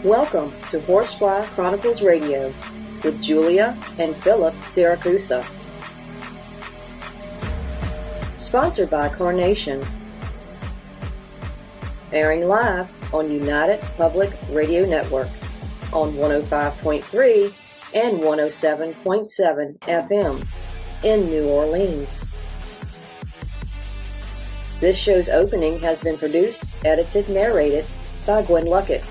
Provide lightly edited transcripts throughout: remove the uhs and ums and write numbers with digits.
Welcome to Horsefly Chronicles Radio with Julia and Philip Siracusa. Sponsored by Carnation. Airing live on United Public Radio Network on 105.3 and 107.7 FM in New Orleans. This show's opening has been produced, edited, narrated by Gwen Luckett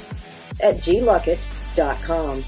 at gluckett.com.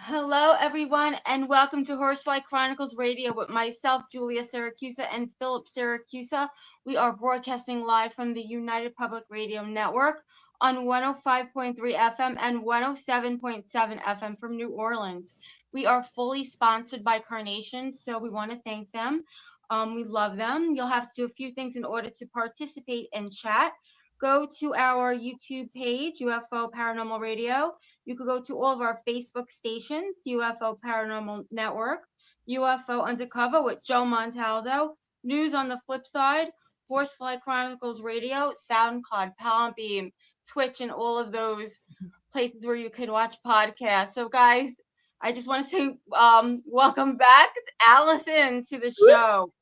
Hello, everyone, and welcome to Horsefly Chronicles Radio with myself, Julia Siracusa, and Philip Siracusa. We are broadcasting live from the United Public Radio Network on 105.3 FM and 107.7 FM from New Orleans. We are fully sponsored by Carnation, so we want to thank them. We love them. You'll have to do a few things in order to participate and chat. Go to our YouTube page, UFO Paranormal Radio. You could go to all of our Facebook stations, UFO Paranormal Network, UFO Undercover with Joe Montaldo, News on the Flip Side, Horsefly Chronicles Radio, SoundCloud, Palmbeam, Twitch, and all of those places where you can watch podcasts. So, guys, I just want to say welcome back, Allison, to the show.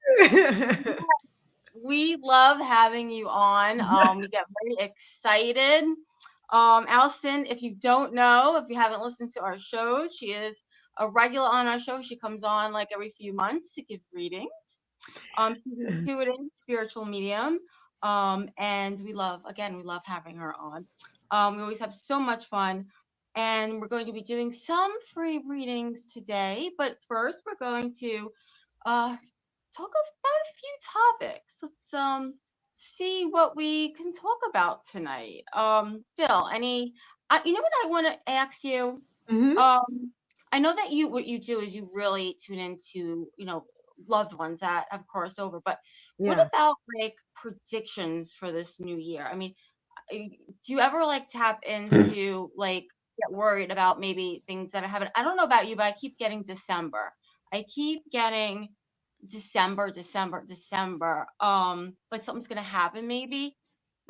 We love having you on. We get very excited. Allison, if you don't know, if you haven't listened to our shows, she is a regular on our show. She comes on like every few months to give readings. She's an intuitive spiritual medium. And we love having her on. We always have so much fun. And we're going to be doing some free readings today. But first, we're going to talk about a few topics. Let's see what we can talk about tonight. Phil, you know what I want to ask you? Mm-hmm. I know that what you do is you really tune into, loved ones that have crossed over, but what about like predictions for this new year? I mean, do you ever like tap into like get worried about maybe things that happen? I don't know about you, but I keep getting December. I keep getting December, like something's gonna happen maybe.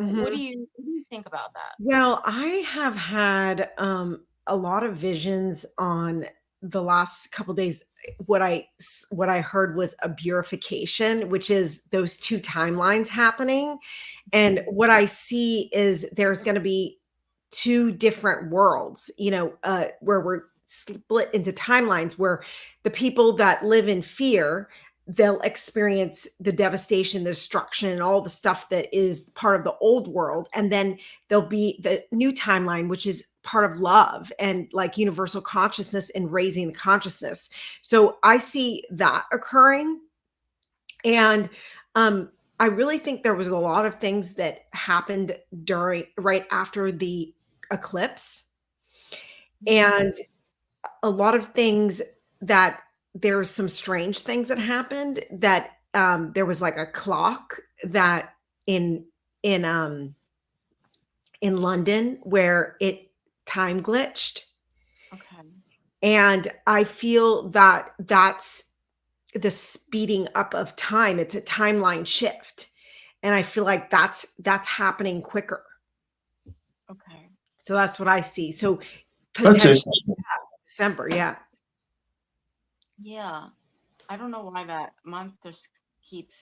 Mm-hmm. What do you think about that? Well, I have had a lot of visions on the last couple of days. What I heard was a burification, which is those two timelines happening. And what I see is there's going to be two different worlds, where we're split into timelines, where the people that live in fear, they'll experience the devastation, the destruction, and all the stuff that is part of the old world. And then there'll be the new timeline, which is part of love and like universal consciousness and raising the consciousness. So I see that occurring. And I really think there was a lot of things that happened right after the eclipse. And a lot of things that there's some strange things that happened, that there was like a clock that in London where it time glitched. Okay. And I feel that that's the speeding up of time. It's a timeline shift. And I feel like that's happening quicker. Okay. So that's what I see. So potentially December, yeah. Yeah, I don't know why that month just keeps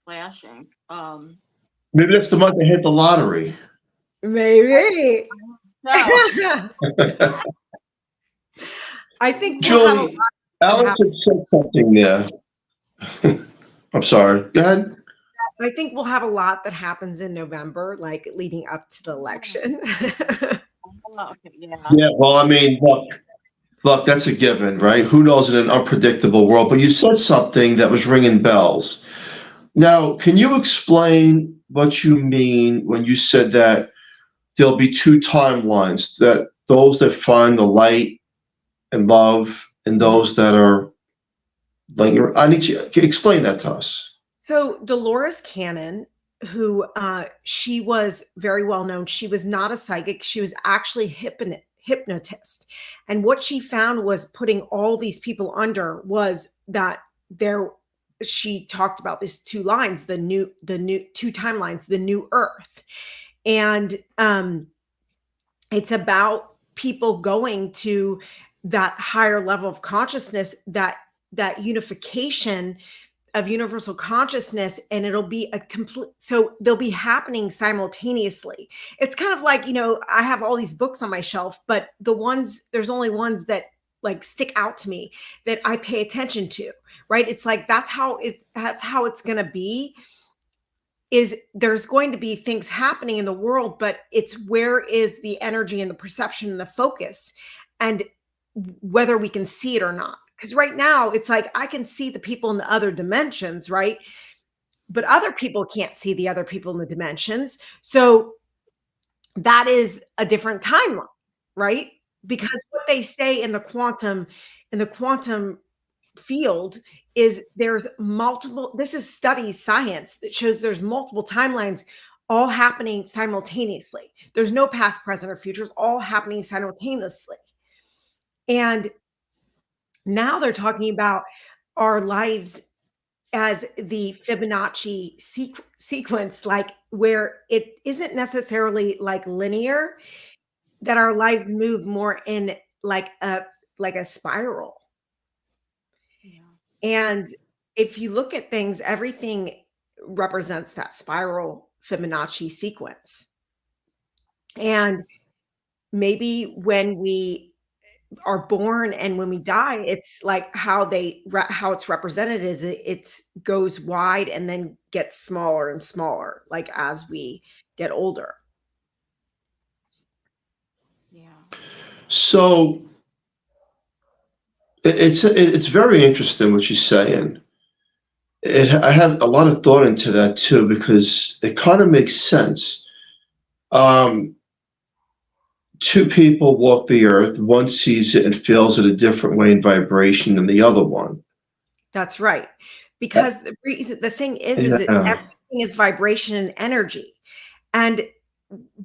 flashing. Maybe that's the month they hit the lottery. Maybe. I think Julie, Alex had said something there. I'm sorry. Go ahead. I think we'll have a lot that happens in November, like leading up to the election. Yeah. Well, I mean, look, that's a given, right? Who knows in an unpredictable world? But you said something that was ringing bells. Now, can you explain what you mean when you said that there'll be two timelines, that those that find the light and love, and those that are like, I need you to explain that to us. So Dolores Cannon, who she was very well known. She was not a psychic. She was actually hypnotist. And what she found was putting all these people under was that she talked about these two lines, the new two timelines, the new earth. And it's about people going to that higher level of consciousness, that unification of universal consciousness, and it'll be a complete, so they'll be happening simultaneously. It's kind of like, I have all these books on my shelf, but there's only ones that like stick out to me that I pay attention to, right? It's like, that's how it's going to be. Is there's going to be things happening in the world, but it's where is the energy and the perception and the focus, and whether we can see it or not. Because right now it's like, I can see the people in the other dimensions, right? But other people can't see the other people in the dimensions. So that is a different timeline, right? Because what they say in the quantum field is there's multiple, this is science that shows there's multiple timelines all happening simultaneously. There's no past, present, or future. It's all happening simultaneously. And now they're talking about our lives as the Fibonacci sequence, like where it isn't necessarily like linear, that our lives move more in like a spiral. Yeah. And if you look at things, everything represents that spiral Fibonacci sequence. And maybe when we are born and when we die, it's like how it's represented is it goes wide and then gets smaller and smaller, like as we get older. Yeah. So it's very interesting what she's saying. I have a lot of thought into that too, because it kind of makes sense. Two people walk the earth. One sees it and feels it a different way in vibration than the other one. That's right. Because the thing is that everything is vibration and energy. And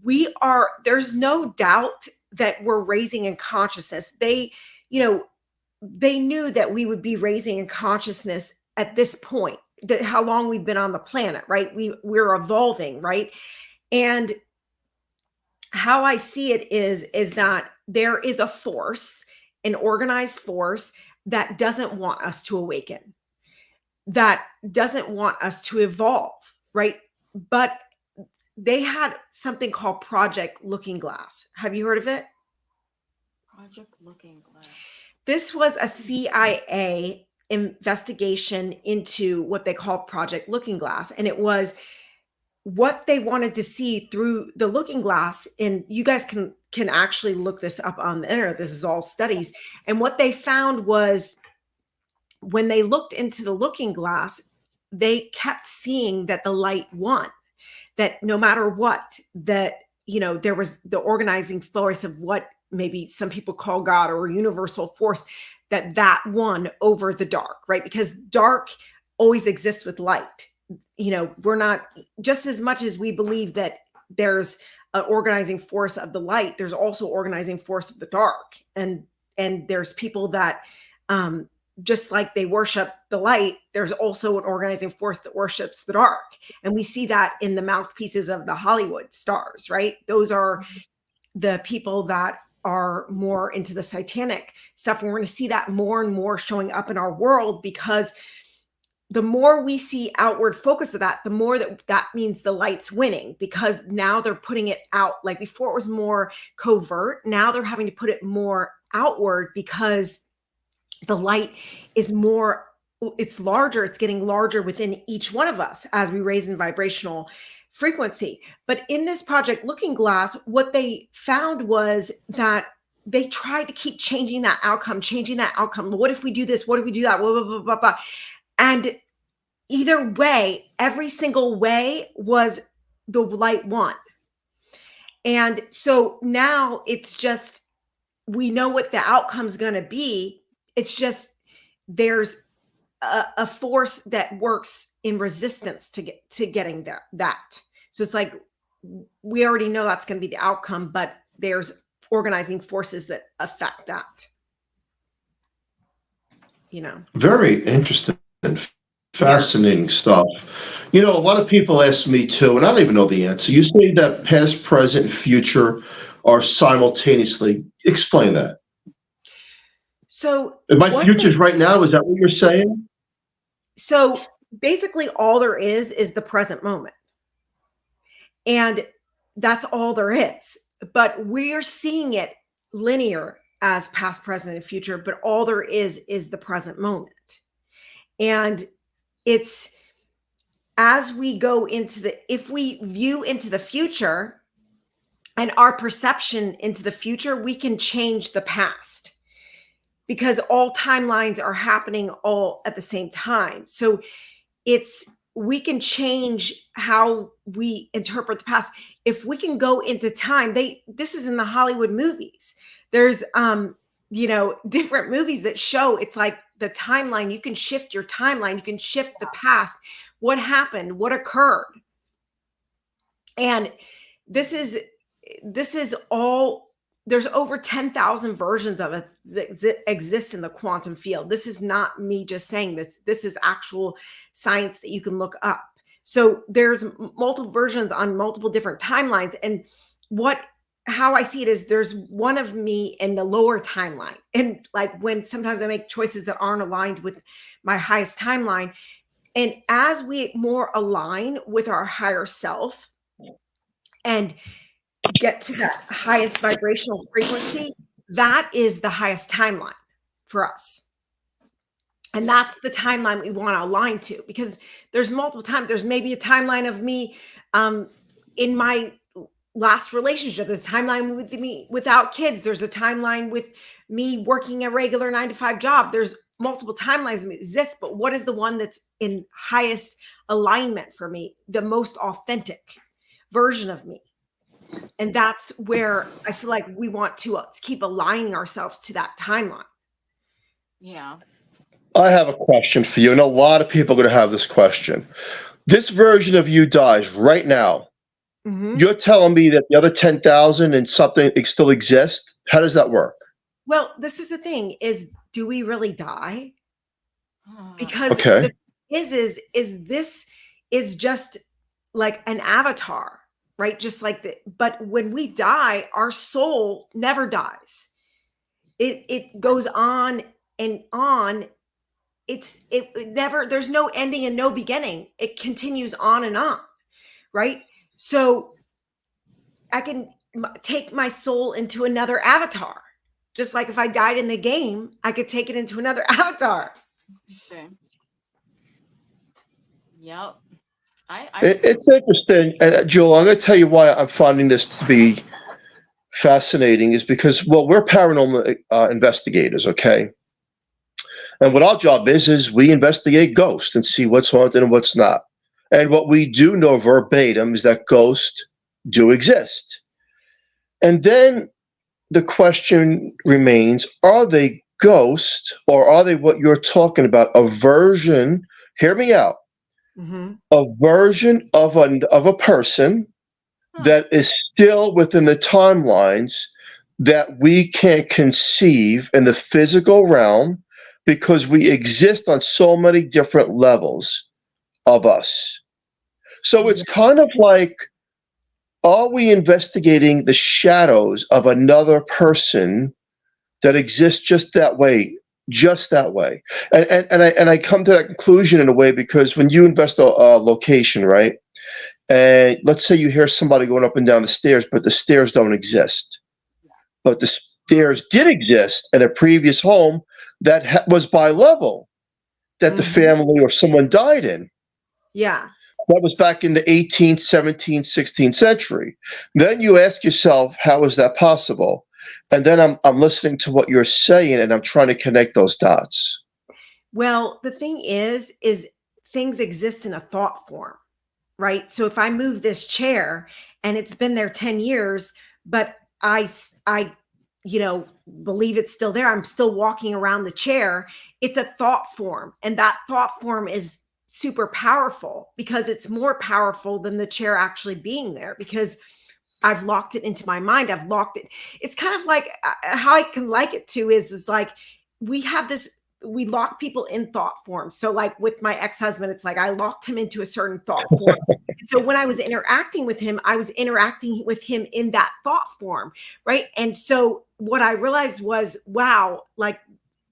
there's no doubt that we're raising in consciousness. They knew that we would be raising in consciousness at this point, that how long we've been on the planet, right? We're evolving, right? And how I see it is that there is a force, an organized force that doesn't want us to awaken, that doesn't want us to evolve, right? But they had something called Project Looking Glass. Have you heard of it? Project Looking Glass. This was a CIA investigation into what they call Project Looking Glass. And it was what they wanted to see through the looking glass. And you guys can actually look this up on the internet. This is all studies. And what they found was when they looked into the looking glass, they kept seeing that the light won, that no matter what, that, there was the organizing force of what maybe some people call God or universal force, that won over the dark, right? Because dark always exists with light. We're not, just as much as we believe that there's an organizing force of the light, there's also organizing force of the dark. And there's people that, just like they worship the light, there's also an organizing force that worships the dark. And we see that in the mouthpieces of the Hollywood stars, right? Those are the people that are more into the satanic stuff. And we're going to see that more and more showing up in our world, because the more we see outward focus of that, the more that means the light's winning, because now they're putting it out. Like before it was more covert. Now they're having to put it more outward, because the light is more, it's larger. It's getting larger within each one of us as we raise in vibrational frequency. But in this Project Looking Glass, what they found was that they tried to keep changing that outcome. What if we do this? What if we do that? Blah, blah, blah, blah, blah. And either way, every single way was the light won. And so now it's just we know what the outcome's going to be. It's just there's a force that works in resistance to getting that. So it's like we already know that's going to be the outcome, but there's organizing forces that affect that. Very interesting. Fascinating stuff. A lot of people ask me too, and I don't even know the answer. You say that past, present, and future are simultaneously. Explain that. So my future's right now, is that what you're saying? So basically all there is the present moment. And that's all there is. But we're seeing it linear as past, present, and future, but all there is the present moment. And it's as we go if we view into the future and our perception into the future, we can change the past because all timelines are happening all at the same time. So we can change how we interpret the past. If we can go into time, this is in the Hollywood movies. There's, different movies that show it's like the timeline. You can shift your timeline. You can shift the past. What happened? What occurred? And this is all, there's over 10,000 versions of it that exists in the quantum field. This is not me just saying this. This is actual science that you can look up. So there's multiple versions on multiple different timelines. And how I see it is there's one of me in the lower timeline. And like when sometimes I make choices that aren't aligned with my highest timeline. And as we more align with our higher self and get to that highest vibrational frequency, that is the highest timeline for us. And that's the timeline we want to align to, because there's multiple times. There's maybe a timeline of me in my last relationship. There's a timeline with me without kids. There's a timeline with me working a regular 9-to-5 job. There's multiple timelines that exist, but what is the one that's in highest alignment for me, the most authentic version of me? And that's where I feel like we want to keep aligning ourselves to that timeline. Yeah. I have a question for you, and a lot of people are going to have this question. This version of you dies right now. Mm-hmm. You're telling me that the other 10,000 and something still exist? How does that work? Well, this is the thing: do we really die? Because okay. the this is just like an avatar, right? Just like but when we die, our soul never dies. It goes on and on. It never, there's no ending and no beginning. It continues on and on, right? So I can take my soul into another avatar. Just like if I died in the game, I could take it into another avatar. Okay. Yep. It's interesting. And Joel, I'm going to tell you why I'm finding this to be fascinating is because, well, we're paranormal investigators, okay? And what our job is we investigate ghosts and see what's haunted and what's not. And what we do know verbatim is that ghosts do exist. And then the question remains, are they ghosts or are they what you're talking about, a version, hear me out, mm-hmm. a version of a person that is still within the timelines that we can't conceive in the physical realm because we exist on so many different levels of us. So it's kind of like, are we investigating the shadows of another person that exists just that way? And I come to that conclusion in a way because when you invest a location, right? And let's say you hear somebody going up and down the stairs, but the stairs don't exist. But the stairs did exist in a previous home that was by level that mm-hmm. the family or someone died in. Yeah. That was back in the 18th, 17th, 16th century. Then you ask yourself, how is that possible? And then I'm listening to what you're saying and I'm trying to connect those dots. Well, the thing is things exist in a thought form, right? So if I move this chair and it's been there 10 years, but I believe it's still there. I'm still walking around the chair. It's a thought form. And that thought form is super powerful because it's more powerful than the chair actually being there, because I've locked it into my mind. I've locked it. It's kind of like how I can like it to is like we lock people in thought form. So like with my ex-husband, it's like I locked him into a certain thought form. So when I was interacting with him, I was interacting with him in that thought form, right? And so what I realized was, wow, like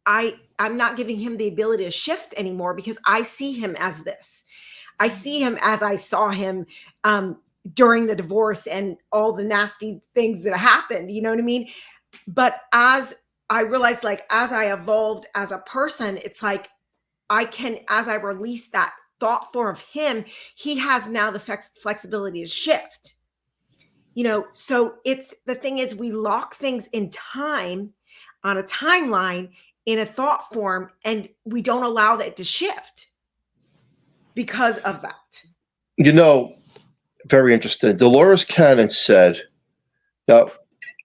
I'm not giving him the ability to shift anymore because I see him as this. I see him as I saw him during the divorce and all the nasty things that happened, you know what I mean? But as I realized, like, as I evolved as a person, it's like as I release that thought form of him, he has now the flexibility to shift, so the thing is, we lock things in time on a timeline in a thought form, and we don't allow that to shift because of that. Very interesting. Dolores Cannon said, now,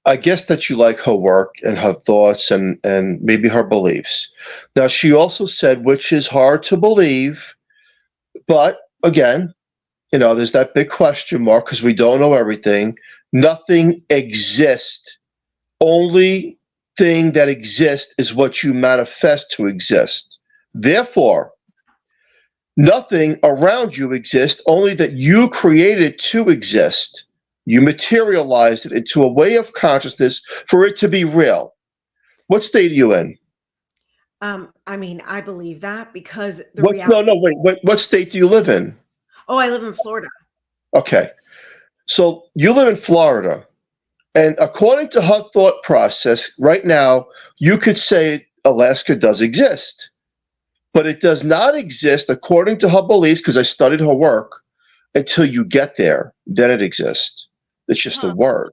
I guess that you like her work and her thoughts and maybe her beliefs. Now, she also said, which is hard to believe, but again, there's that big question mark because we don't know everything. Nothing exists. Only thing that exists is what you manifest to exist. Therefore, nothing around you exists, only that you created it to exist. You materialized it into a way of consciousness for it to be real. What state are you in? I believe that because what state do you live in? Oh, I live in Florida. Okay. So you live in Florida. And according to her thought process, right now, you could say Alaska does exist. But it does not exist according to her beliefs, because I studied her work, until you get there. Then it exists. It's just a word.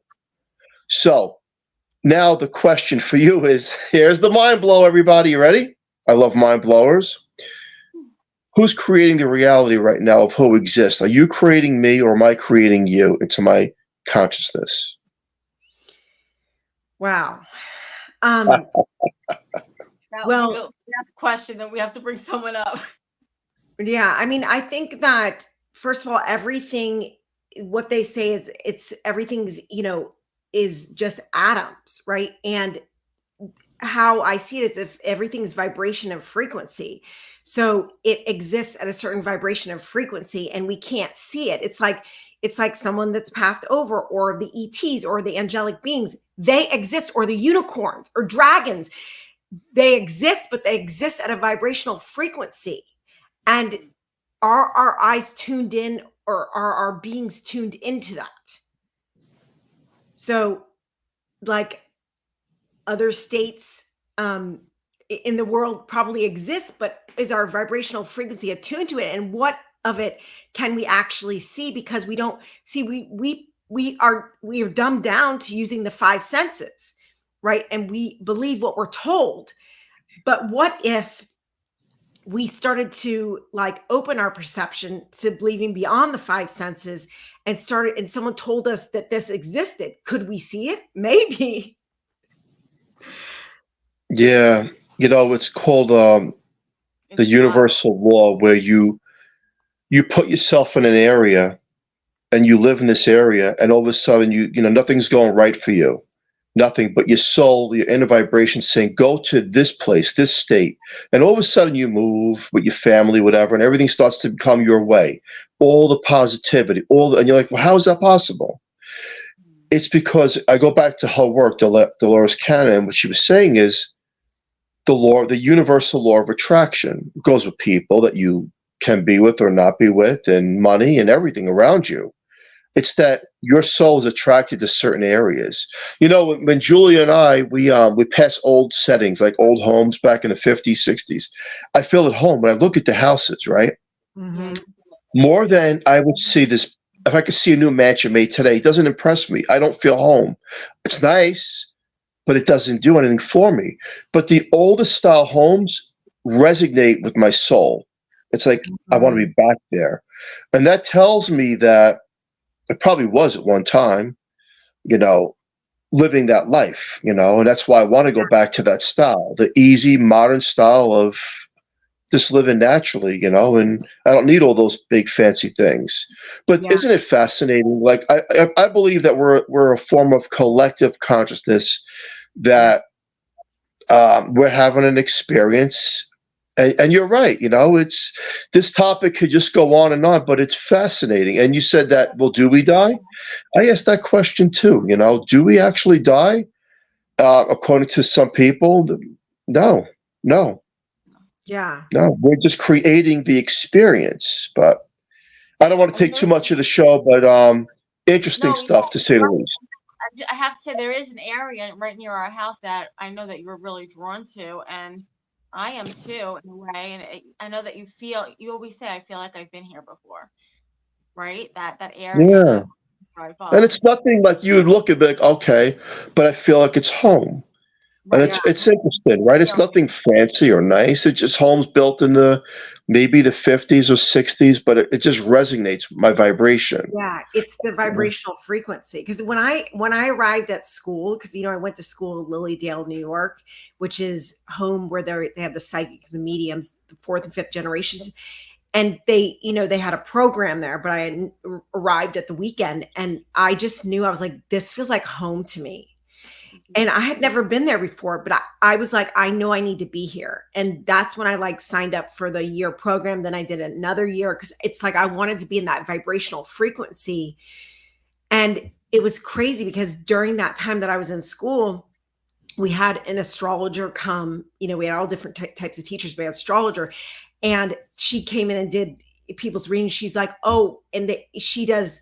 So now the question for you is, here's the mind blow, everybody. You ready? I love mind blowers. Who's creating the reality right now of who exists? Are you creating me, or am I creating you into my consciousness? Wow. Well, that's a question that we have to bring someone up. Yeah, I think that first of all, everything, what they say is everything's, is just atoms, right? And how I see it is if everything's vibration of frequency. So it exists at a certain vibration of frequency and we can't see it. It's like someone that's passed over, or the ETs, or the angelic beings. They exist, or the unicorns or dragons. They exist, but they exist at a vibrational frequency. And are our eyes tuned in, or are our beings tuned into that? So like other states in the world probably exist, but is our vibrational frequency attuned to it? And what of it can we actually see? Because we don't see, we are dumbed down to using the five senses, right? And we believe what we're told. But what if we started to like open our perception to believing beyond the five senses and someone told us that this existed? Could we see it? Maybe. Yeah. It's called the universal law, where you put yourself in an area and you live in this area, and all of a sudden nothing's going right for you. Nothing, but your soul, your inner vibration saying, go to this place, this state. And all of a sudden you move with your family, whatever, and everything starts to become your way. All the positivity, and you're like, well, how is that possible? It's because I go back to her work, Dolores Cannon, what she was saying is the universal law of attraction. It goes with people that you can be with or not be with, and money and everything around you. It's that your soul is attracted to certain areas. When Julia and I, we pass old settings, like old homes back in the 50s, 60s. I feel at home when I look at the houses, right? Mm-hmm. More than I would see this. If I could see a new mansion made today, it doesn't impress me. I don't feel home. It's nice, but it doesn't do anything for me. But the older style homes resonate with my soul. It's like, I want to be back there. And that tells me that it probably was at one time, living that life, and that's why I want to go back to that style, the easy modern style of just living naturally, and I don't need all those big fancy things. But Yeah. isn't it fascinating? Like I believe that we're a form of collective consciousness, that we're having an experience. And you're right, it's this topic could just go on and on, but it's fascinating. And you said that, well, do we die? I asked that question too. Do we actually die? According to some people, no, no, Yeah. no. We're just creating the experience. But I don't want to take too much of the show, but interesting No, stuff to say the least. I have to say there is an area right near our house that I know that you're really drawn to, and I am too in a way. And I know that you always say, I feel like I've been here before, right? That area Yeah. that drive And up. it's nothing like you would look at, like, okay, but I feel like it's home. And Right. it's interesting, right? It's nothing fancy or nice. It's just homes built in maybe the 50s or 60s, but it just resonates with my vibration. Yeah, it's the vibrational frequency. Because when I arrived at school, because I went to school in Lilydale, New York, which is home where they have the psychics, the mediums, the fourth and fifth generations, and they had a program there. But I had arrived at the weekend, and I just knew, I was like, this feels like home to me. And I had never been there before, but I was like, I know I need to be here. And that's when I signed up for the year program. Then I did another year, because it's like I wanted to be in that vibrational frequency. And it was crazy, because during that time that I was in school, we had an astrologer come. We had all different types of teachers, but astrologer. And she came in and did people's readings. She's like, oh, and she does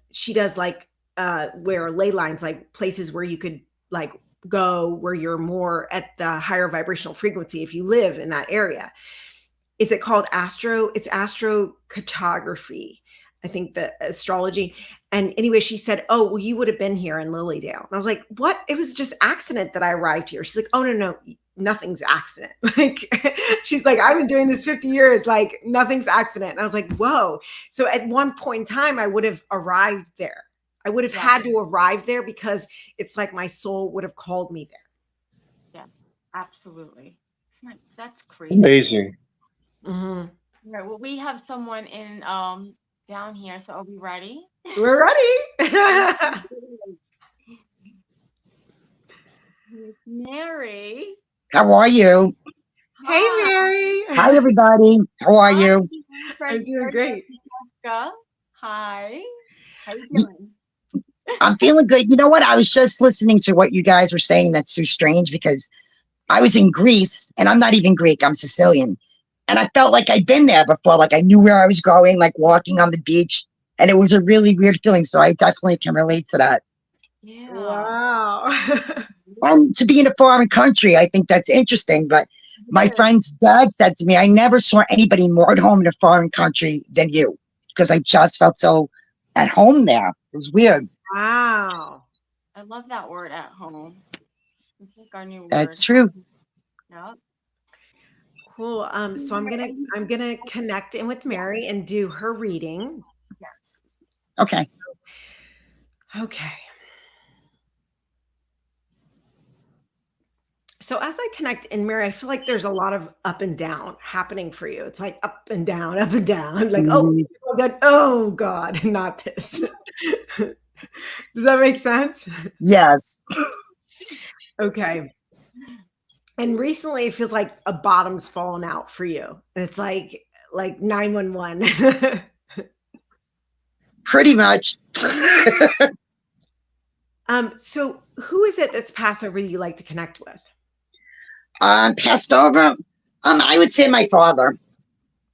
where ley lines, like places where you could go, where you're more at the higher vibrational frequency if you live in that area. Is it called it's astrocartography, I think, the astrology. And anyway, she said, oh, well, you would have been here in Lilydale. And I was like, what? It was just accident that I arrived here. She's like, oh, no, nothing's accident. She's like, I've been doing this 50 years, nothing's accident. And I was like, whoa. So at one point in time, I would have arrived there. I would have had to arrive there, because it's like my soul would have called me there. Yeah, absolutely. That's crazy. Amazing. Mm-hmm. Right. Well, we have someone in down here, so are we ready? We're ready. Mary. How are you? Hey, Mary. Hi, everybody. How are you? I'm doing great. Hi. How you doing? I'm feeling good. You know what? I was just listening to what you guys were saying. That's so strange, because I was in Greece, and I'm not even Greek. I'm Sicilian. And I felt like I'd been there before. Like I knew where I was going, like walking on the beach. And it was a really weird feeling. So I definitely can relate to that. Yeah. Wow. And to be in a foreign country, I think that's interesting. But my friend's dad said to me, I never saw anybody more at home in a foreign country than you, because I just felt so at home there. It was weird. Wow. I love that word, at home. It's like our new word. That's true. Yep. Cool. So I'm gonna connect in with Mary and do her reading. Yes. Okay. Okay. So as I connect in, Mary, I feel like there's a lot of up and down happening for you. It's like up and down, like, oh God, oh God, not this. Does that make sense? Yes. Okay. And recently it feels like a bottom's fallen out for you. And it's like 911. Pretty much. So who is it that's passed over you like to connect with? Passed over. I would say my father.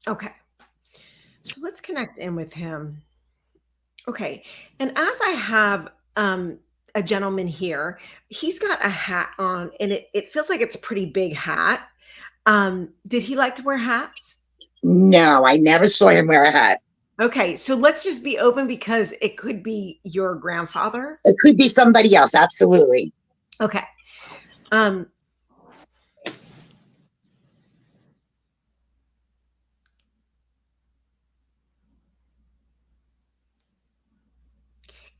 Okay. So let's connect in with him. Okay. And as I have a gentleman here, he's got a hat on, and it feels like it's a pretty big hat. Did he like to wear hats? No, I never saw him wear a hat. Okay. So let's just be open, because it could be your grandfather. It could be somebody else. Absolutely. Okay.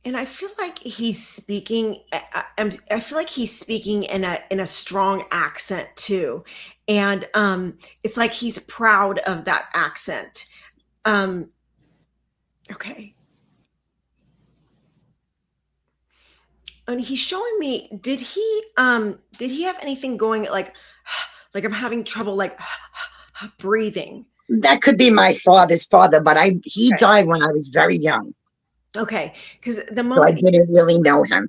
And I feel like he's speaking. I feel like he's speaking in a strong accent too, and it's like he's proud of that accent. Okay, and he's showing me. Did he have anything going like I'm having trouble like breathing? That could be my father's father, but he Okay. died when I was very young. Okay, because the So I moment didn't really know him.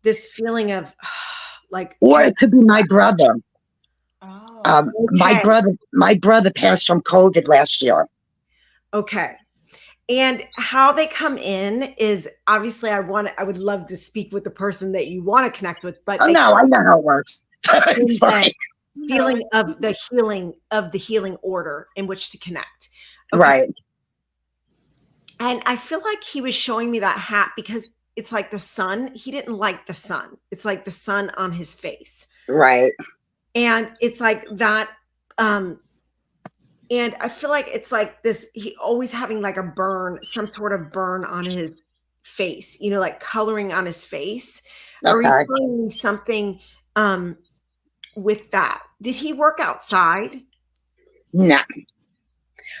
this feeling of like, Or it could be my brother. Oh. My brother passed from COVID last year. okay. And how they come in is obviously I would love to speak with the person that you want to connect with, but Oh no, I know how it works. It's fine. feeling of the healing order in which to connect. Okay. Right. And I feel like he was showing me that hat because it's like the sun. He didn't like the sun. It's like the sun on his face. Right. And it's like that. And I feel like it's like this, he always having like a burn, some sort of burn on his face, like coloring on his face. Or he's showing me something with that. Did he work outside? No.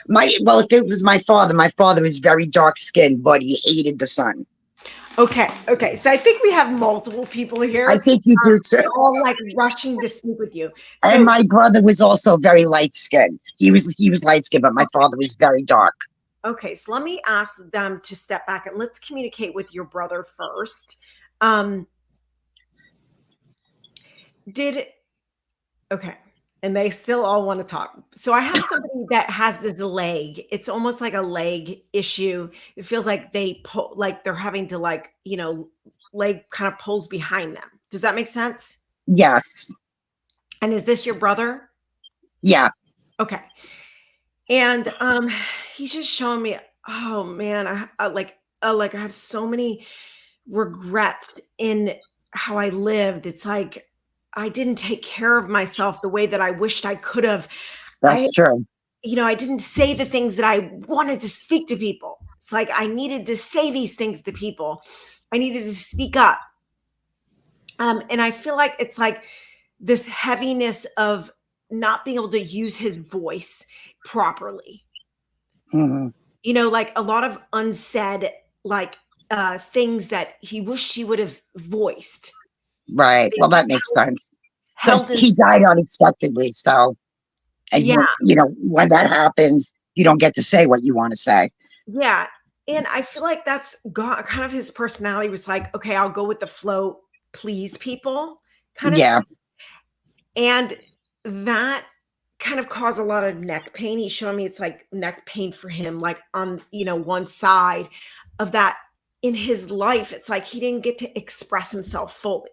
If it was my father was very dark skinned, but he hated the sun. Okay. So I think we have multiple people here. I think you do too. All like rushing to speak with you. So, And my brother was also very light skinned. He was light skinned, but my father was very dark. Okay, so let me ask them to step back and let's communicate with your brother first. Okay. And they still all want to talk. So I have somebody that has this leg. It's almost like a leg issue. It feels like they're having to leg kind of pulls behind them. Does that make sense? Yes. And is this your brother? Yeah. Okay. And he's just showing me, oh man, I have so many regrets in how I lived. It's like I didn't take care of myself the way that I wished I could have. That's true. I didn't say the things that I wanted to speak to people. It's like I needed to say these things to people. I needed to speak up. And I feel like it's like this heaviness of not being able to use his voice properly. Mm-hmm. Like a lot of unsaid, things that he wished he would have voiced. Right. Well, that makes sense. Because he died unexpectedly. So, and when that happens, you don't get to say what you want to say. Yeah. And I feel like that's kind of his personality was like, okay, I'll go with the flow, please people kind of. Yeah. And that kind of caused a lot of neck pain. He's showing me it's like neck pain for him, like on, one side of that in his life. It's like he didn't get to express himself fully.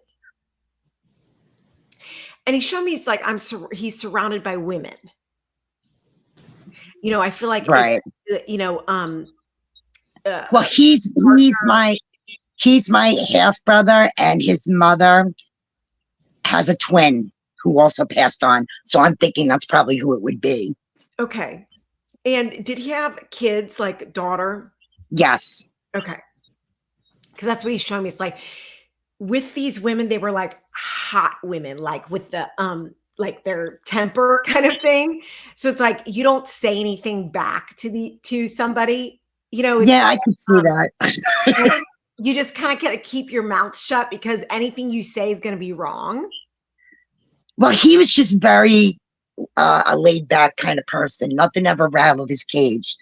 And he showed me it's like he's surrounded by women. I feel like right. Well, he's my half brother, and his mother has a twin who also passed on. So I'm thinking that's probably who it would be. Okay. And did he have kids, like daughter? Yes. Okay. Because that's what he's showing me. It's like with these women, they were like hot women, like with the like their temper kind of thing. So it's like you don't say anything back to somebody, Yeah, I could see that. You just kind of gotta keep your mouth shut because anything you say is going to be wrong. Well, he was just very a laid back kind of person. Nothing ever rattled his cage.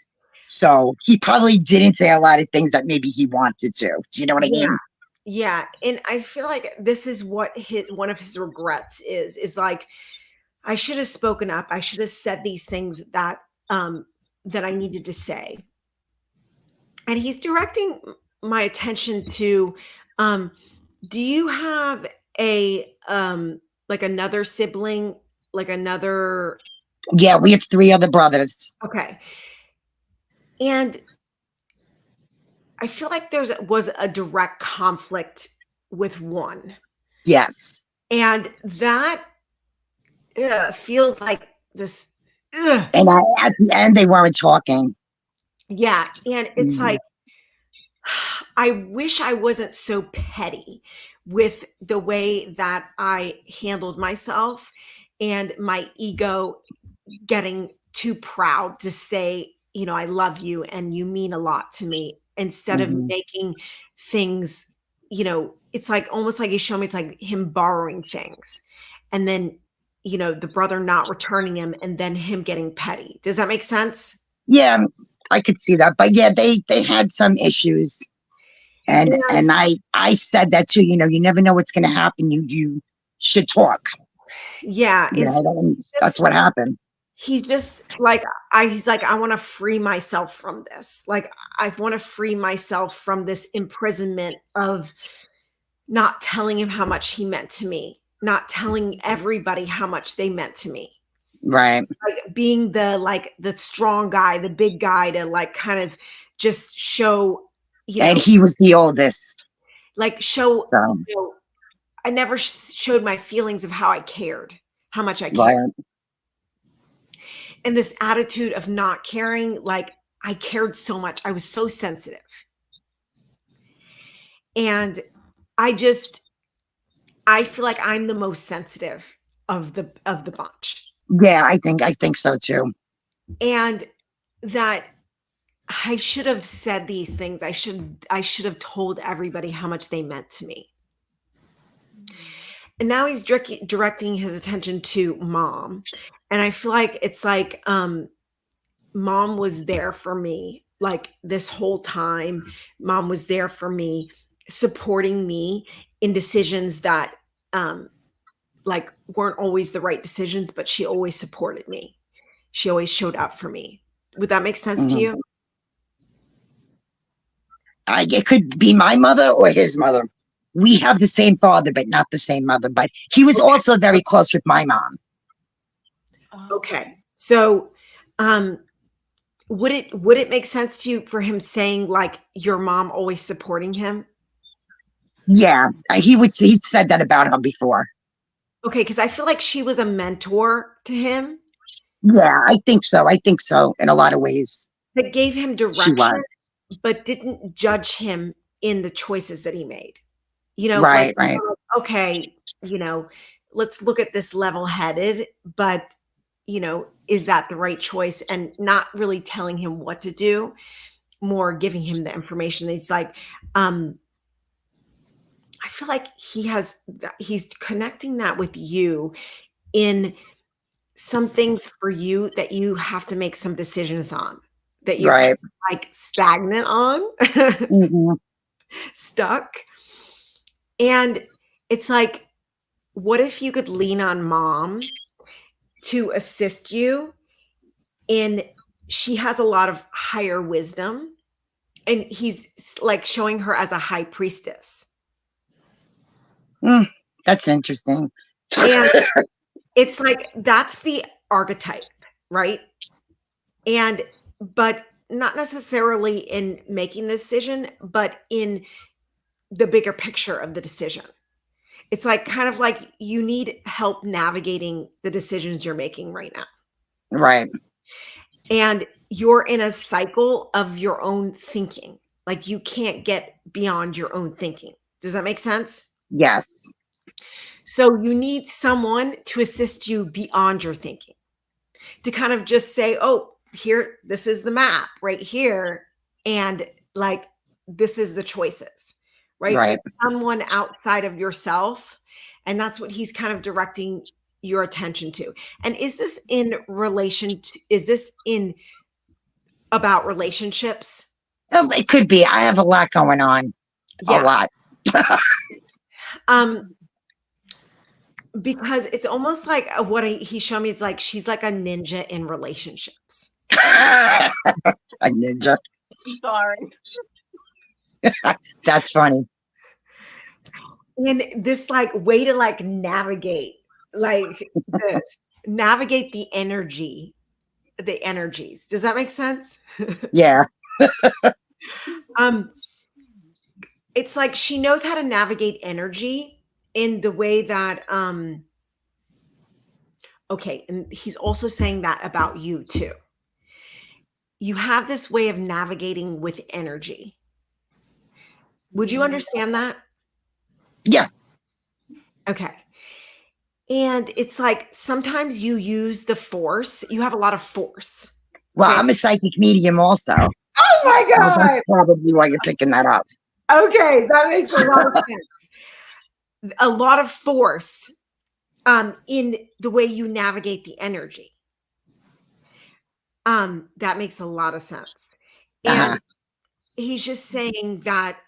So he probably didn't say a lot of things that maybe he wanted to. Do you know what I mean? Yeah. And I feel like this is what one of his regrets is like, I should have spoken up. I should have said these things that I needed to say. And he's directing my attention to, do you have a, like another sibling, like another? Yeah, we have 3 other brothers. Okay. And I feel like was a direct conflict with one. Yes. And that feels like this. And at the end, they weren't talking. Yeah. And it's like, I wish I wasn't so petty with the way that I handled myself and my ego getting too proud to say, I love you and you mean a lot to me, instead of Mhm. making things, it's like almost like he showed me, it's like him borrowing things and then, the brother not returning him and then him getting petty. Does that make sense? Yeah, I could see that. But yeah, they had some issues. And And I said that too, you never know what's gonna happen. You should talk. yeah, That's what happened. he's just like, he's like, I want to free myself from this. Like, I want to free myself from this imprisonment of not telling him how much he meant to me, not telling everybody how much they meant to me. Right. Like being the strong guy, the big guy to like kind of just show, And he was the oldest. like show, So I never showed my feelings of how I cared, how much I cared. right. And this attitude of not caring, like I cared so much. I was so sensitive. And I feel like I'm the most sensitive of the bunch. Yeah, I think so too. And that I should have said these things. I should have told everybody how much they meant to me. And now he's directing his attention to mom. And I feel like it's like mom was there for me like this whole time. Mom was there for me, supporting me in decisions that like weren't always the right decisions, but she always supported me. She always showed up for me. Would that make sense to you? It could be my mother or his mother. We have the same father, but not the same mother. But he was also very close with my mom. Okay. So would it make sense to you for him saying like your mom always supporting him? Yeah, he said that about her before. Okay, because I feel like she was a mentor to him. Yeah, I think so. In a lot of ways. That gave him She direction, was. but didn't judge him in the choices that he made. Right, like, right. Okay, let's look at this level-headed, but is that the right choice? And not really telling him what to do, more giving him the information. It's like, I feel like he's connecting that with you in some things for you that you have to make some decisions on, that you're kind Right. of like stagnant on, Mhm. stuck. And it's like, what if you could lean on mom to assist you she has a lot of higher wisdom, and he's like showing her as a high priestess. That's interesting. And it's like, that's the archetype, right? But not necessarily in making the decision, but in the bigger picture of the decision. It's like kind of like you need help navigating the decisions you're making right now. Right. And you're in a cycle of your own thinking. Like you can't get beyond your own thinking. Does that make sense? Yes. So you need someone to assist you beyond your thinking, to kind of just say, oh, here, this is the map right here. And like, this is the choices, right? Right. Someone outside of yourself. And that's what he's kind of directing your attention to. And is this in about relationships? It could be. I have a lot going on. Yeah. A lot. Because it's almost like he showed me is like, she's like a ninja in relationships. A ninja. I'm sorry. That's funny. And this like way to like navigate like this, navigate the energies. Does that make sense? Yeah. It's like she knows how to navigate energy in the way that okay, and he's also saying that about you too. You have this way of navigating with energy. Would you understand that? Yeah. Okay. And it's like sometimes you use the force. You have a lot of force. Well, Okay? I'm a psychic medium also. Oh my So God. that's probably why you're picking that up. Okay. That makes a lot of sense. A lot of force in the way you navigate the energy. That makes a lot of sense. And he's just saying that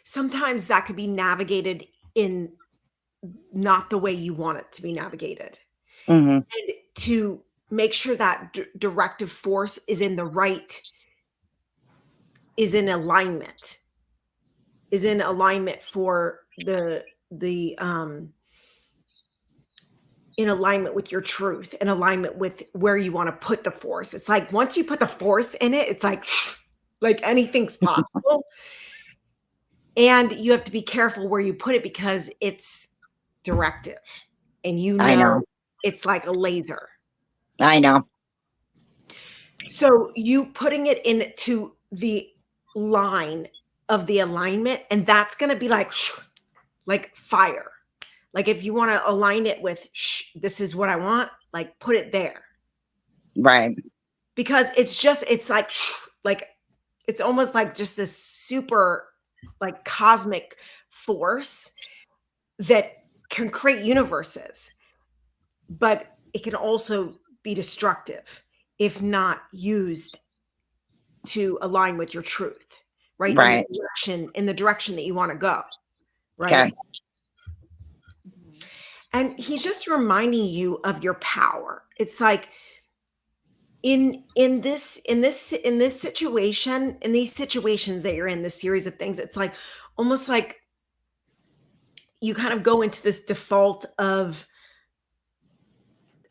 sometimes that could be navigated in not the way you want it to be navigated. And to make sure that directive force is in the right, is in alignment for in alignment with your truth, in alignment with where you want to put the force. It's like once you put the force in it, it's like anything's possible. And you have to be careful where you put it because it's directive. And I know. It's like a laser. I know. So you putting it into the line of the alignment, and that's going to be like fire. Like if you want to align it with, this is what I want, like put it there. Right. Because it's like, it's almost like just this super like cosmic force that can create universes, but it can also be destructive if not used to align with your truth, right? Right. In the direction that you want to go, right? Okay. And he's just reminding you of your power. It's like in this situation, in these situations that you're in, this series of things, it's like almost like you kind of go into this default of,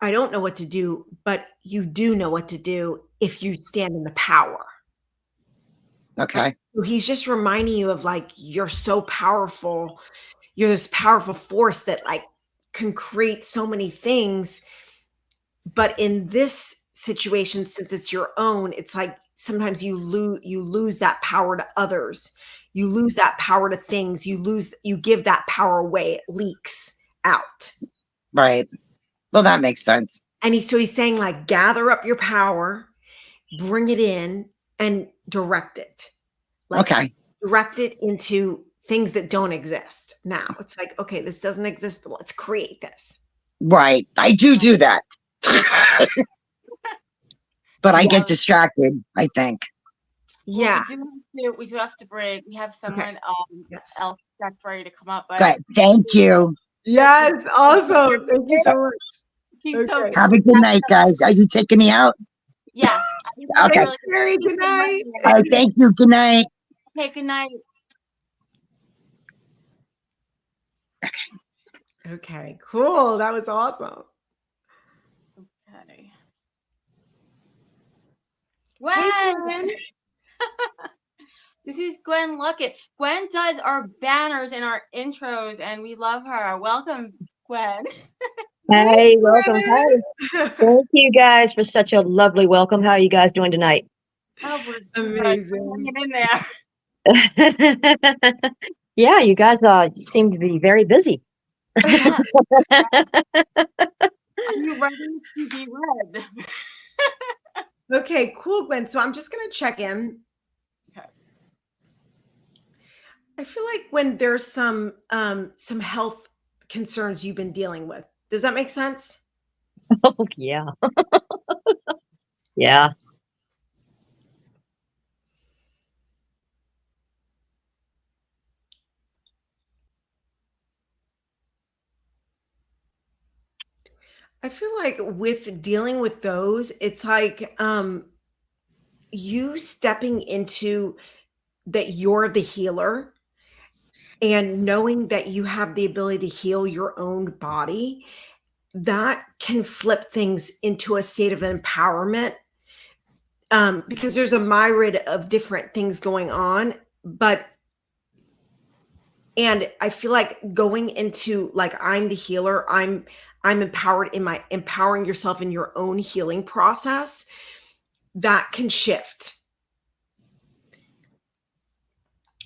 I don't know what to do, but you do know what to do if you stand in the power. Okay. So he's just reminding you of like, you're so powerful. You're this powerful force that like can create so many things. But in this situation, since it's your own, it's like sometimes you lose that power to others. You lose that power to things. You give that power away. It leaks out. Right. Well, that makes sense. And he's saying like, gather up your power, bring it in and direct it. Like, Okay. direct it into things that don't exist. Now it's like, okay, this doesn't exist, but let's create this. Right. I do that. But I get distracted, I think. Yeah. We do have to break. We have someone else that's ready to come up. But good. Thank you. Yes. Awesome. Thank you so much. Okay. Have a good night, guys. Are you taking me out? Yes. Okay. Very good night. All right. Thank you. Good night. Okay. Good night. Okay. Cool. That was awesome. Okay. Gwen. This is Gwen Luckett. Gwen does our banners and our intros, and we love her. Welcome, Gwen. Hey, welcome. Hi. Thank you guys for such a lovely welcome. How are you guys doing tonight? Oh, we're amazing. Hanging in there. Yeah, you guys seem to be very busy. Yeah. Are you ready to be read? Okay, cool, Gwen. So I'm just going to check in. Okay. I feel like when there's some health concerns you've been dealing with. Does that make sense? Oh, yeah. Yeah. I feel like with dealing with those, it's like you stepping into that you're the healer and knowing that you have the ability to heal your own body, that can flip things into a state of empowerment because there's a myriad of different things going on. And I feel like going into like, I'm the healer, I'm empowered in my empowering yourself in your own healing process, that can shift.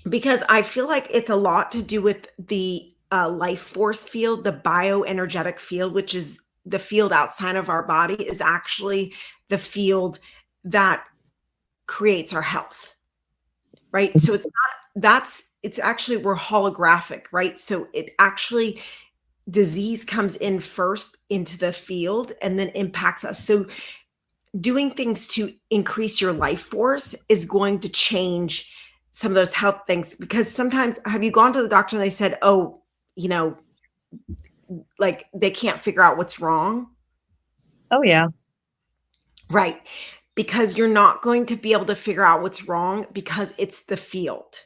because I feel like it's a lot to do with the life force field, the bioenergetic field, which is the field outside of our body, is actually the field that creates our health, right? So it's not, it's actually, we're holographic, right? So it actually, disease comes in first into the field and then impacts us. So doing things to increase your life force is going to change some of those health things. Because sometimes, have you gone to the doctor and they said, oh, like they can't figure out what's wrong? Oh, yeah. Right. Because you're not going to be able to figure out what's wrong because it's the field.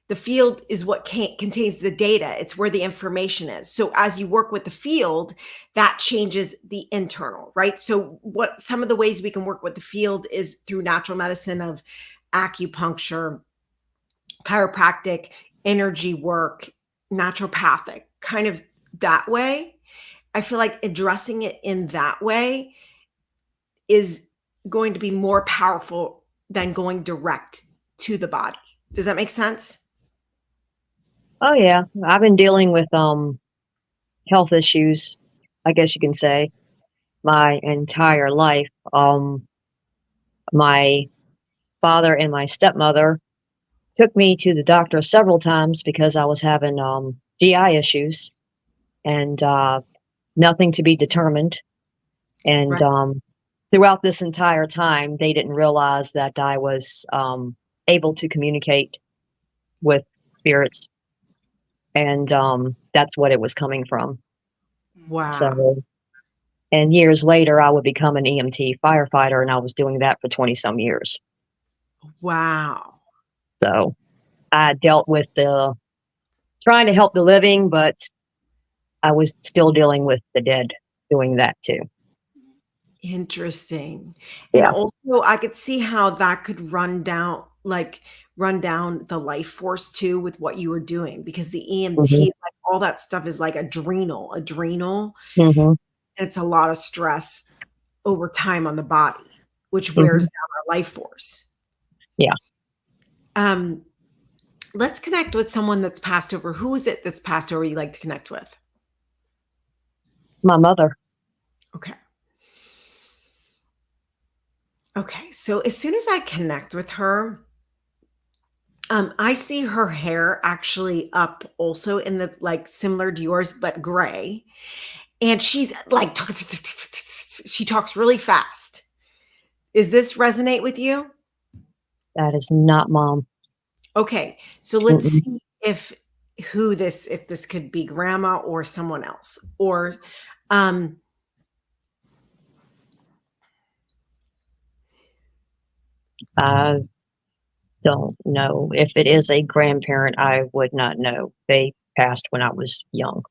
The field is what contains the data. It's where the information is. So as you work with the field, that changes the internal, right? So what some of the ways we can work with the field is through natural medicine of acupuncture, chiropractic, energy work, naturopathic, kind of that way. I feel like addressing it in that way is going to be more powerful than going direct to the body. Does that make sense? Oh, yeah. I've been dealing with health issues, I guess you can say, my entire life. My father and my stepmother took me to the doctor several times because I was having GI issues and nothing to be determined. And Right. Throughout this entire time, they didn't realize that I was able to communicate with spirits. And that's what it was coming from. Wow. So, and years later, I would become an EMT firefighter, and I was doing that for 20 some years. Wow. So I dealt with trying to help the living, but I was still dealing with the dead doing that too. Interesting. And Yeah. also I could see how that could run down the life force too with what you were doing, because the EMT, Hmm. like all that stuff is like adrenal, Hmm. and it's a lot of stress over time on the body, which wears Hmm. down our life force. Yeah. Let's connect with someone that's passed over. Who is it that's passed over you like to connect with? My mother. Okay. Okay. So as soon as I connect with her, I see her hair actually up also in the like similar to yours, but gray. And she's like, she talks really fast. Does this resonate with you? That is not Mom. Okay. So let's Mm-mm. see if this could be grandma or someone else. Or I don't know. If it is a grandparent, I would not know. They passed when I was young.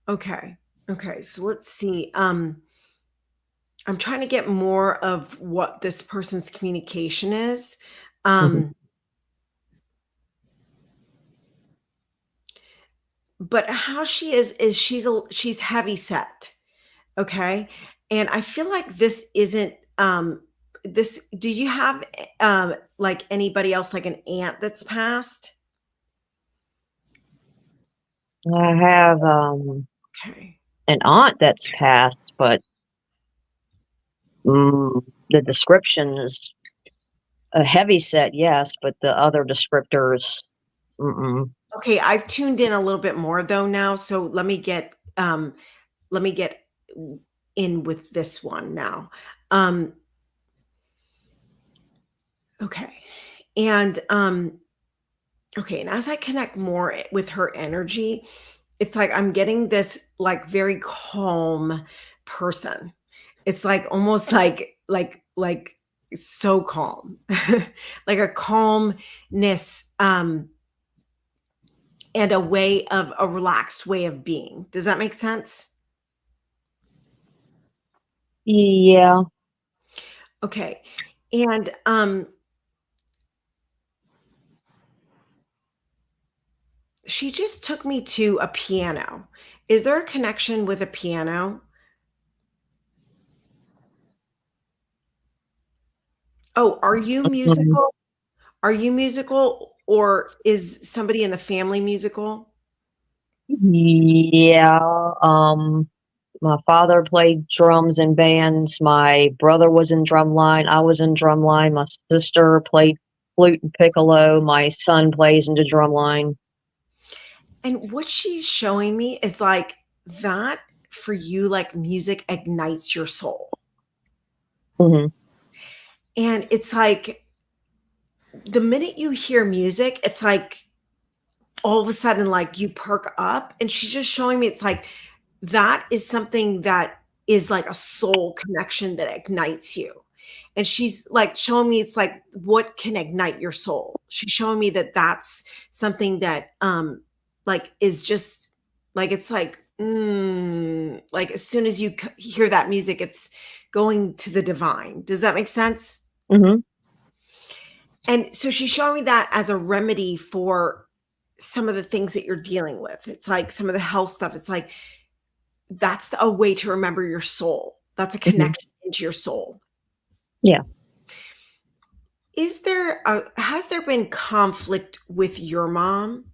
okay. Okay. So let's see. I'm trying to get more of what this person's communication is. Hmm. But how she is she's heavy set. Okay. And I feel like this isn't this, do you have like anybody else, like an aunt that's passed? I have Okay. an aunt that's passed, but the description is a heavy set, yes, but the other descriptors, mm-mm. Okay, I've tuned in a little bit more though now, so let me get in with this one now. Okay. And okay, and as I connect more with her energy, it's like I'm getting this like very calm person. It's like almost like so calm. Like a calmness and a relaxed way of being. Does that make sense? Yeah. Okay. And she just took me to a piano. Is there a connection with a piano? Oh, are you Mm, musical? Are you musical or is somebody in the family musical? Yeah. My father played drums in bands. My brother was in drumline. I was in drumline. My sister played flute and piccolo. My son plays in the drumline. And what she's showing me is like that for you, like music ignites your soul. Mm-hmm. And it's like the minute you hear music, it's like all of a sudden, like you perk up. And she's just showing me it's like that is something that is like a soul connection that ignites you. And she's like showing me it's like what can ignite your soul. She's showing me that that's something that like is just like it's like like as soon as you hear that music, it's going to the divine. Does that make sense? Mm-hmm. And so she's showing me that as a remedy for some of the things that you're dealing with. It's like some of the health stuff. It's like that's a way to remember your soul. That's a connection into your soul. Yeah. Has there been conflict with your mom?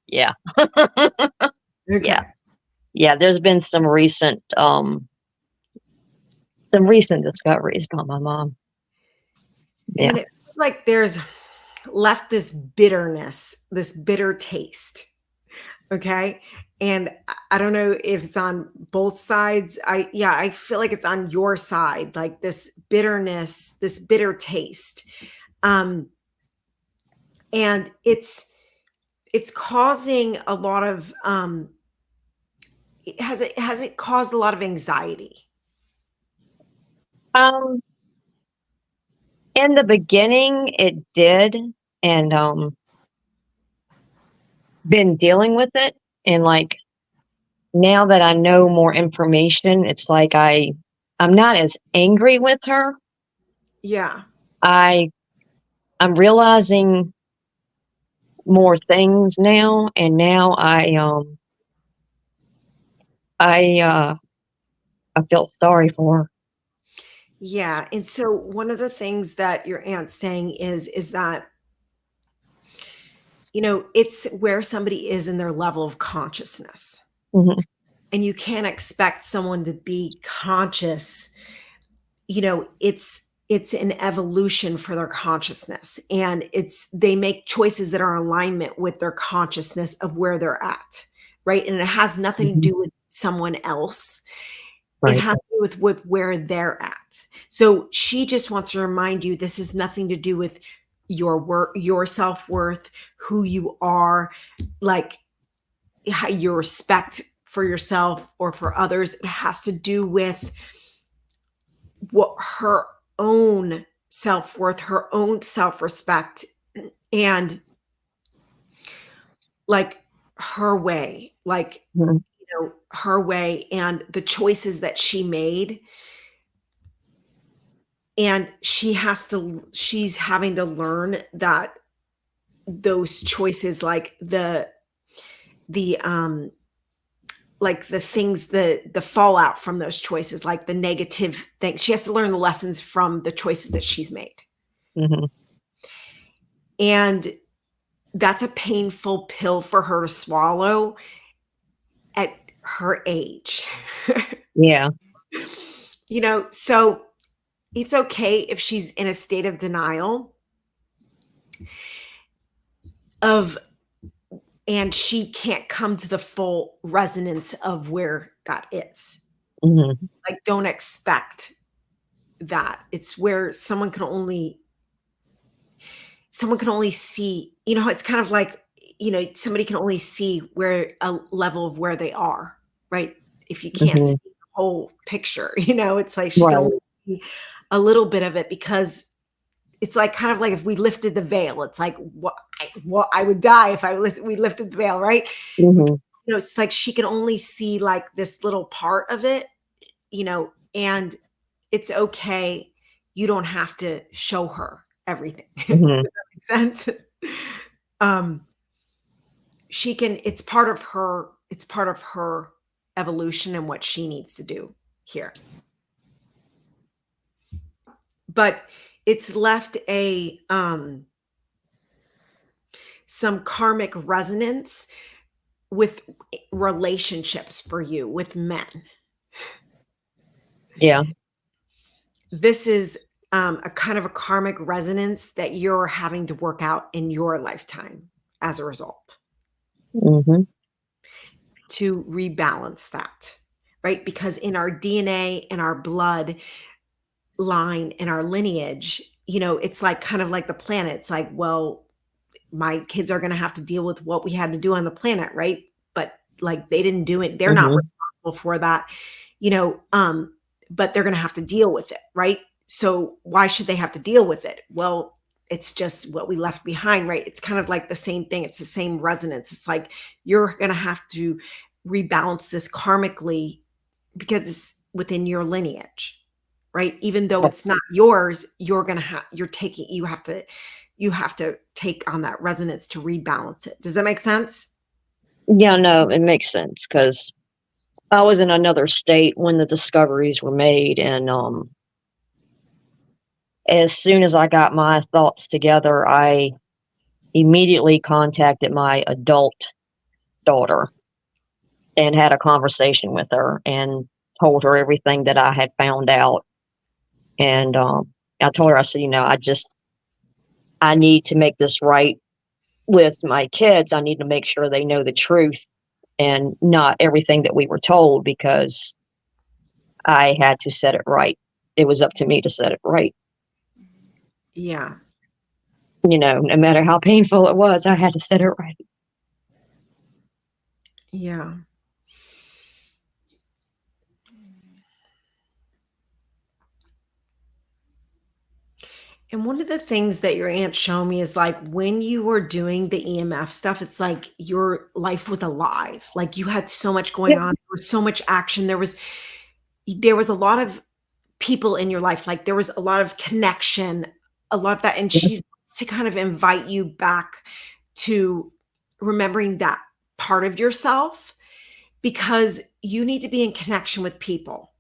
Yeah. Okay. Yeah. There's been some recent discoveries about my mom. Yeah. And it feels like there's left this bitterness, this bitter taste. Okay. And I don't know if it's on both sides. I feel like it's on your side, like this bitterness, this bitter taste. And it's causing a lot of has it caused a lot of anxiety? In the beginning it did, and been dealing with it, and like now that I know more information, it's like I'm not as angry with her. Yeah. I'm realizing more things now, and now I felt sorry for her. Yeah. And so one of the things that your aunt's saying is that, you know, it's where somebody is in their level of consciousness. Mm-hmm. And you can't expect someone to be conscious. You know, it's an evolution for their consciousness. And they make choices that are in alignment with their consciousness of where they're at. Right. And it has nothing to do with someone else. Right. It has to do with where they're at. So she just wants to remind you this is nothing to do with your work, your self-worth, who you are, like your respect for yourself or for others. It has to do with what her own self-worth, her own self-respect, and like her way, like her way and the choices that she made. And she's having to learn that those choices, like the things, the fallout from those choices, like the negative things, she has to learn the lessons from the choices that she's made. Mm-hmm. And that's a painful pill for her to swallow at her age. Yeah. You know, so it's okay if she's in a state of denial and she can't come to the full resonance of where that is. Mm-hmm. Like, don't expect that. It's where someone can only see, you know, it's kind of like, you know, somebody can only see where a level of where they are, right? If you can't see the whole picture, you know, it's like she can only see a little bit of it, because it's like kind of like if we lifted the veil, it's like what I would die if we lifted the veil, right? Mm-hmm. You know, it's like she can only see like this little part of it, you know, and it's okay. You don't have to show her everything. Mm-hmm. Does that make sense? It's part of her evolution and what she needs to do here. But it's left a some karmic resonance with relationships for you with men. Yeah. This is a kind of a karmic resonance that you're having to work out in your lifetime as a result. Mm-hmm. To rebalance that, right? Because in our DNA, in our blood line, in our lineage, you know, it's like kind of like the planet. It's like, well, my kids are going to have to deal with what we had to do on the planet, right? But like they didn't do it. They're not responsible for that, you know, but they're going to have to deal with it, right? So why should they have to deal with it? Well, it's just what we left behind, right? It's kind of like the same thing. It's the same resonance. It's like you're going to have to rebalance this karmically because it's within your lineage, right? Even though it's not yours, you have to take on that resonance to rebalance it. Does that make sense? Yeah, no, it makes sense because I was in another state when the discoveries were made, and as soon as I got my thoughts together, I immediately contacted my adult daughter and had a conversation with her and told her everything that I had found out. And I told her, I said, you know, I need to make this right with my kids. I need to make sure they know the truth and not everything that we were told, because I had to set it right. It was up to me to set it right. Yeah. You know, no matter how painful it was, I had to set it right. Yeah. And one of the things that your aunt showed me is like when you were doing the EMF stuff, it's like your life was alive. Like you had so much going on. There was so much action. There was a lot of people in your life. Like there was a lot of connection, a lot of that. And she wants to kind of invite you back to remembering that part of yourself, because you need to be in connection with people.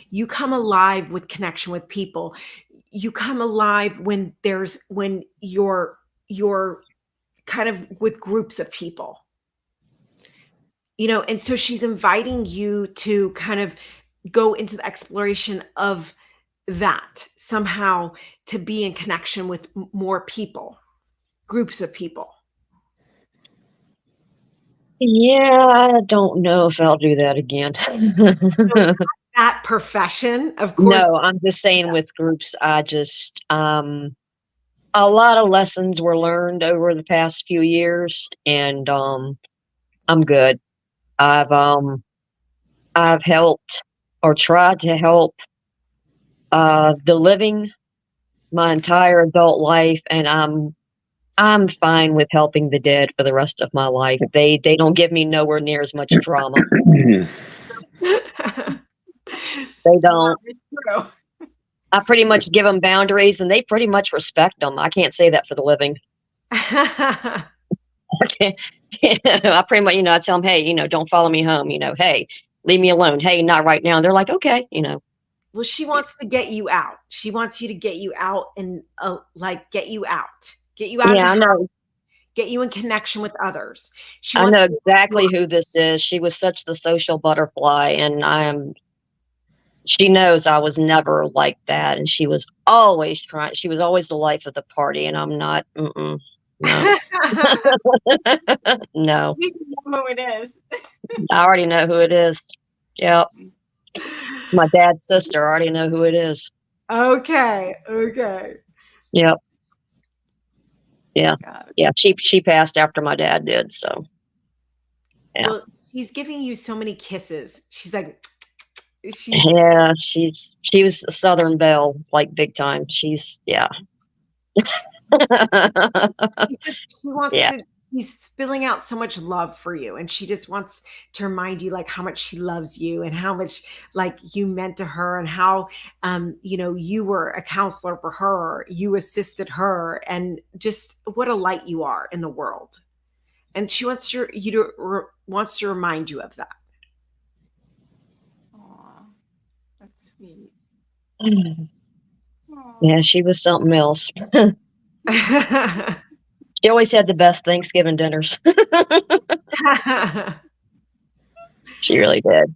You come alive with connection with people. You come alive when you're kind of with groups of people, you know. And so she's inviting you to kind of go into the exploration of that somehow, to be in connection with more people, groups of people. Yeah, I don't know if I'll do that again. So that profession, of course. No, I'm just saying with groups, I just, a lot of lessons were learned over the past few years, and I'm good. I've helped or tried to help the living my entire adult life, and I'm fine with helping the dead for the rest of my life. They don't give me nowhere near as much drama. They don't. True. I pretty much give them boundaries, and they pretty much respect them. I can't say that for the living. I pretty much, I tell them, hey, don't follow me home. Hey, leave me alone. Hey, not right now. And they're like, okay, Well, she wants to get you out. She wants you to get you out and get you out. Get you out. Yeah, I know. Get you in connection with others. I know exactly who this is. She was such the social butterfly, and she knows I was never like that. And she was always trying. She was always the life of the party, and I'm not. No. No. You know who it is. I already know who it is. Yep. My dad's sister. I already know who it is. Okay. Yep. Yeah. Yeah. She passed after my dad did. So. Yeah. Well, he's giving you so many kisses. She's like. She was a Southern belle, like big time. She's yeah. She wants to. He's spilling out so much love for you, and she just wants to remind you like how much she loves you and how much like you meant to her, and how you were a counselor for her, you assisted her, and just what a light you are in the world. And she wants to remind you of that. Aw, that's sweet. Yeah, she was something else. She always had the best Thanksgiving dinners. She really did.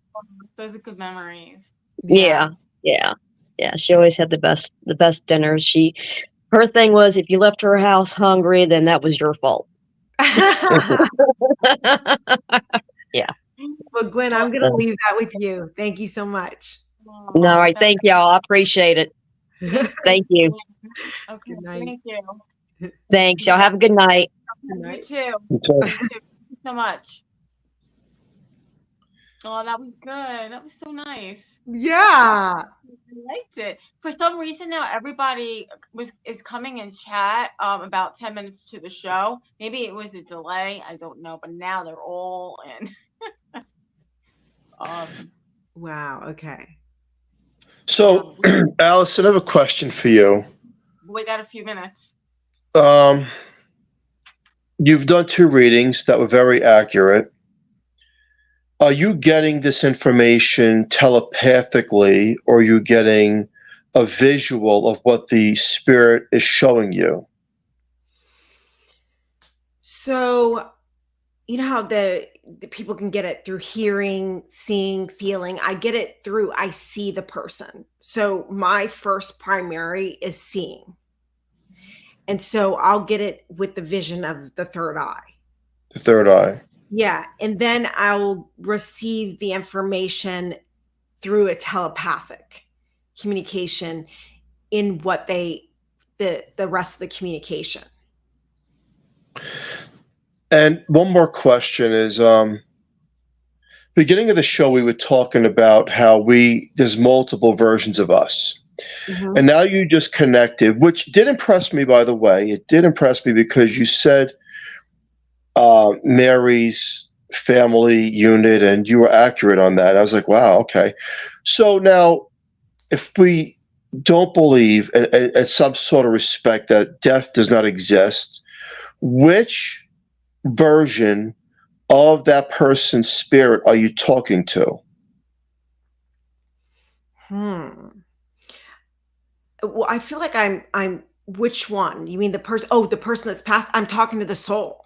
Those are good memories. Yeah. She always had the best dinners. Her thing was, if you left her house hungry, then that was your fault. Yeah. Well, Gwen, I'm going to leave that with you. Thank you so much. All right. Thank y'all. I appreciate it. Thank you. Okay. Good night. Thank you. Thanks. Y'all have a good night. Good You night. too. Okay. Thank you so much. Oh, that was good. That was so nice. Yeah. I liked it. For some reason now, everybody is coming in chat about 10 minutes to the show. Maybe it was a delay. I don't know. But now they're all in. Wow. Okay. So, Allison, I have a question for you. We got a few minutes. You've done 2 readings that were very accurate. Are you getting this information telepathically, or are you getting a visual of what the spirit is showing you? So, you know how the people can get it through hearing, seeing, feeling. I get it through, I see the person. So my first primary is seeing. And so I'll get it with the vision of the third eye. The third eye. Yeah. And then I'll receive the information through a telepathic communication in what the rest of the communication. And one more question is, beginning of the show, we were talking about how there's multiple versions of us. Mm-hmm. And now you just connected, which did impress me, by the way. It did impress me because you said Mary's family unit, and you were accurate on that. I was like, wow, okay. So now, if we don't believe in some sort of respect that death does not exist, which version of that person's spirit are you talking to? Well, I feel like I'm which one? You mean the person? Oh, the person that's passed. I'm talking to the soul.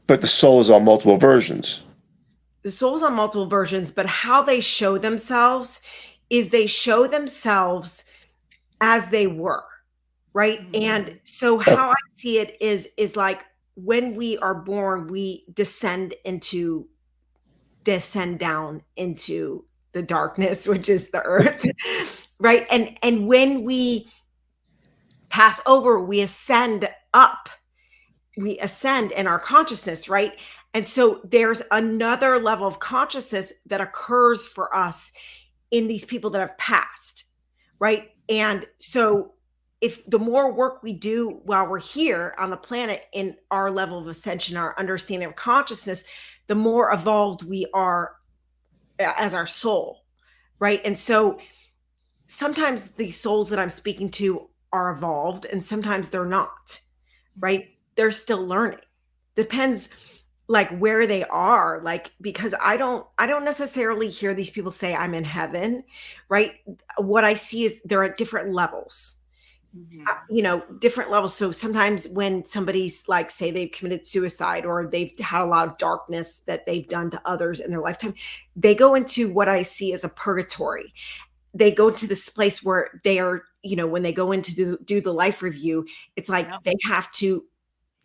But the soul is on multiple versions. The soul's on multiple versions, but how they show themselves is they show themselves as they were, right? Mm-hmm. And so how I see it is like when we are born, we descend down into the darkness, which is the earth, right? And when we pass over, we ascend up. We ascend in our consciousness, right? And so there's another level of consciousness that occurs for us in these people that have passed, right? And so if the more work we do while we're here on the planet in our level of ascension, our understanding of consciousness, the more evolved we are as our soul, right? And so sometimes the souls that I'm speaking to are evolved and sometimes they're not, right? They're still learning. Depends like where they are, like, because I don't necessarily hear these people say I'm in heaven, right? What I see is they're at different levels. Mm-hmm. Different levels. So sometimes when somebody's like, say they've committed suicide or they've had a lot of darkness that they've done to others in their lifetime, they go into what I see as a purgatory. They go to this place where they are, when they go in to do the life review, it's like they have to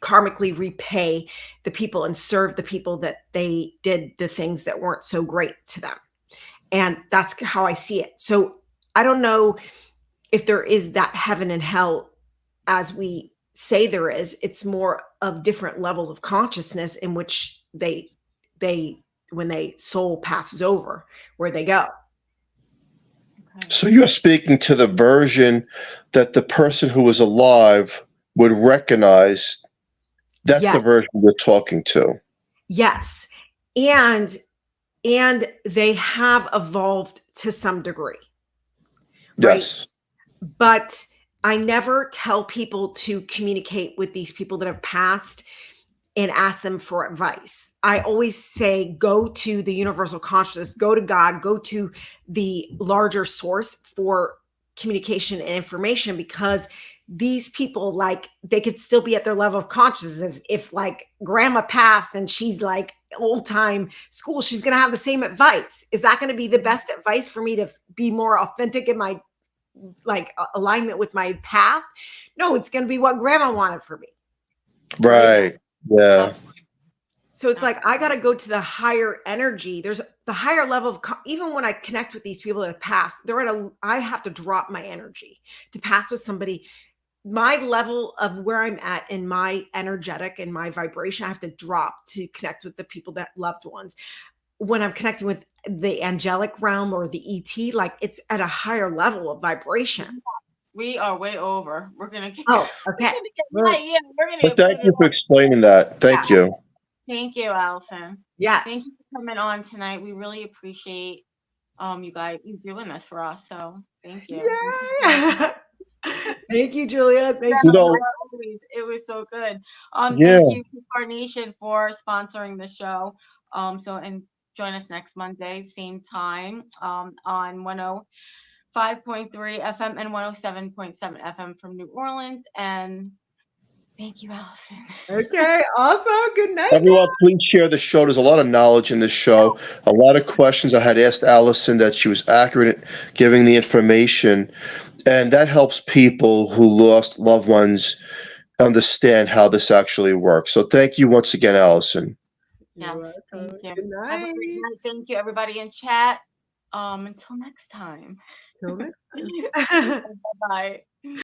karmically repay the people and serve the people that they did the things that weren't so great to them. And that's how I see it. So I don't know if there is that heaven and hell as we say there is. It's more of different levels of consciousness in which they when they soul passes over, where they go. So you're speaking to the version that the person who was alive would recognize. That's the version we're talking to. Yes. And they have evolved to some degree. Right? Yes. But I never tell people to communicate with these people that have passed and ask them for advice. I always say, go to the universal consciousness, go to God, go to the larger source for communication and information, because these people, like, they could still be at their level of consciousness. If like grandma passed and she's like old time school, she's going to have the same advice. Is that going to be the best advice for me to be more authentic in my like alignment with my path? No, it's going to be what grandma wanted for me. Right. Yeah. So it's like, I got to go to the higher energy. There's the higher level of, even when I connect with these people that have passed, I have to drop my energy to pass with somebody. My level of where I'm at in my energetic and my vibration, I have to drop to connect with the people that loved ones. When I'm connecting with the angelic realm or the ET, like, it's at a higher level of vibration. We are way over. We're going to get, okay. we're going to But thank you for explaining that. Thank you. Thank you, Allison. Yes. Thank you for coming on tonight. We really appreciate you guys doing this for us. So thank you. Yeah. Thank you, Julia. Thank you. It was so good. Yeah. Thank you to Carnation for sponsoring the show. And join us next Monday, same time, on 105.3 FM and 107.7 FM from New Orleans. And thank you, Allison. Okay, awesome. Good night. Everyone, please share the show. There's a lot of knowledge in this show. A lot of questions. I had asked Allison that she was accurate at giving the information. And that helps people who lost loved ones understand how this actually works. So thank you once again, Allison. Yes, thank you. Good night. Have a great night. Thank you, everybody in chat. Until next time. Till next time. Bye-bye.